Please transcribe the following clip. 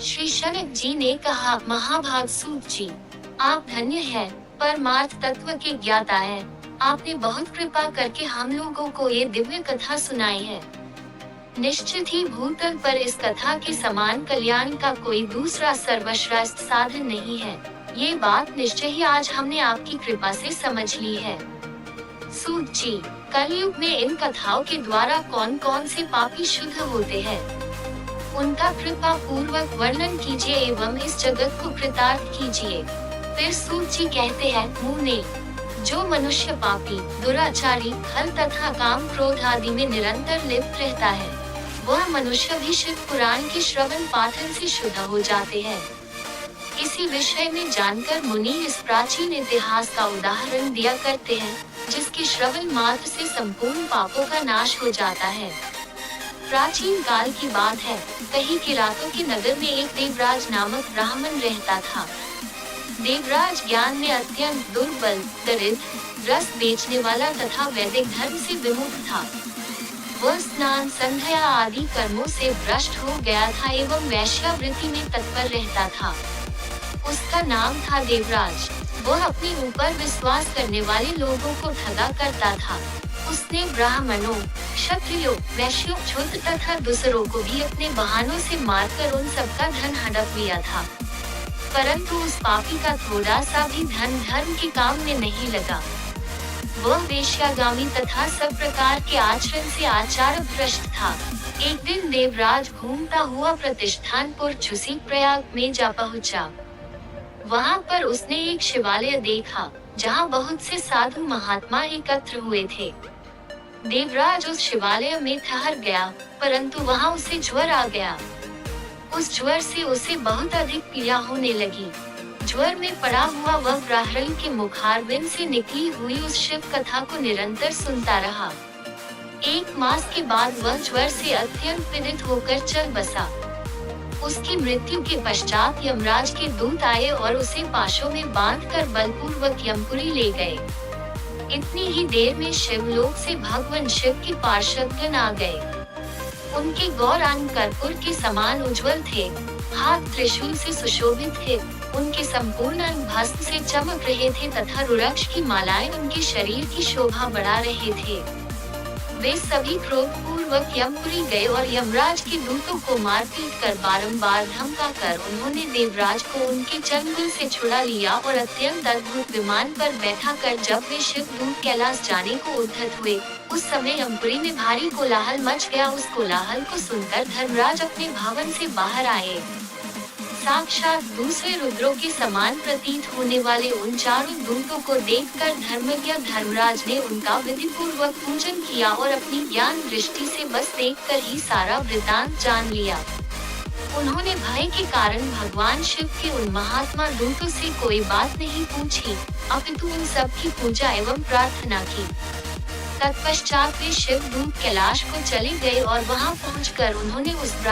श्री शनक जी ने कहा, महाभाग सूत जी, आप धन्य हैं, परमार्थ तत्व के ज्ञाता है। आपने बहुत कृपा करके हम लोगों को ये दिव्य कथा सुनाई है। निश्चित ही भूतल पर इस कथा के समान कल्याण का कोई दूसरा सर्वश्रेष्ठ साधन नहीं है। ये बात निश्चय ही आज हमने आपकी कृपा से समझ ली है। सूत जी, कलयुग में इन कथाओं के द्वारा कौन कौन से पापी शुद्ध होते हैं, उनका कृपा पूर्वक वर्णन कीजिए एवं इस जगत को कृतार्थ कीजिए। फिर सूत जी कहते हैं, मुने, जो मनुष्य पापी, दुराचारी, छल तथा काम क्रोध आदि में निरंतर लिप्त रहता है, वह मनुष्य भी शिव पुराण के श्रवण पाठन से शुद्ध हो जाते हैं। इसी विषय में जानकर मुनि इस प्राचीन इतिहास का उदाहरण दिया करते हैं, जिसके श्रवण मात्र से संपूर्ण पापों का नाश हो जाता है। प्राचीन काल की बात है, कहीं किरातों के नगर में एक देवराज नामक ब्राह्मण रहता था। देवराज ज्ञान में अत्यंत दुर्बल, दरिद्र, रस बेचने वाला तथा वैदिक धर्म से विमुख था। वह स्नान, संध्या आदि कर्मों से भ्रष्ट हो गया था एवं वैश्यावृत्ति में तत्पर रहता था। उसका नाम था देवराज। वह अपने ऊपर विश्वास करने वाले लोगों को ठगा करता था। उसने ब्राह्मणों, क्षत्रियों, वैश्यों, क्षुद्र तथा दूसरों को भी अपने बहानों से मारकर उन सबका धन हड़प लिया था। परंतु उस पापी का थोड़ा सा भी धन धर्म के काम में नहीं लगा। वह वेश्यागामी तथा सब प्रकार के आचरण से आचार भ्रष्ट था। एक दिन देवराज घूमता हुआ प्रतिष्ठानपुर चुसी प्रयाग में जा पहुंचा। वहां पर उसने एक शिवालय देखा, जहां बहुत से साधु महात्मा एकत्र हुए थे। देवराज उस शिवालय में ठहर गया, परंतु वहां उसे ज्वर आ गया। उस ज्वर से उसे बहुत अधिक पीड़ा होने लगी। ज्वर में पड़ा हुआ वह प्रहरी के मुखारबिंद से निकली हुई उस शिव कथा को निरंतर सुनता रहा। 1 मास के बाद वह ज्वर से अत्यंत पीड़ित होकर चल बसा। उसकी मृत्यु के पश्चात यमराज के दूत आए और उसे पाशों में बांधकर बलपूर्वक यमपुरी ले गए। इतनी ही देर में शिवलोक से भगवान शिव के पार्षदगण आ गए। उनके गौरांग कर्पूर के समान उज्जवल थे, हाथ त्रिशूल से सुशोभित थे, उनके संपूर्ण अंग भस्म से चमक रहे थे तथा रुद्राक्ष की मालाएं उनके शरीर की शोभा बढ़ा रहे थे। वे सभी क्रोधपूर्वक यमपुरी गए और यमराज के दूतों को मारपीट कर बारंबार धमका कर उन्होंने देवराज को उनके चंगुल से छुड़ा लिया और अत्यंत अद्भुत विमान पर बैठा कर जब वे शिव दूत कैलाश जाने को उद्धत हुए, उस समय यमपुरी में भारी कोलाहल मच गया। उस कोलाहल को सुनकर धर्मराज अपने भवन से बाहर आए। साक्षात दूसरे रुद्रों के समान प्रतीत होने वाले उन चारों दूतों को देखकर धर्मज्ञ धर्मराज ने उनका विधिपूर्वक पूजन किया और अपनी ज्ञान दृष्टि से बस देखकर ही सारा वृतांत जान लिया। उन्होंने भय के कारण भगवान शिव के उन महात्मा दूतों से कोई बात नहीं पूछी, अपितु उन सब की पूजा एवं प्रार्थना की। तत्पश्चात वे शिव दूत कैलाश को चले गए और वहां पहुंचकर उन्होंने उस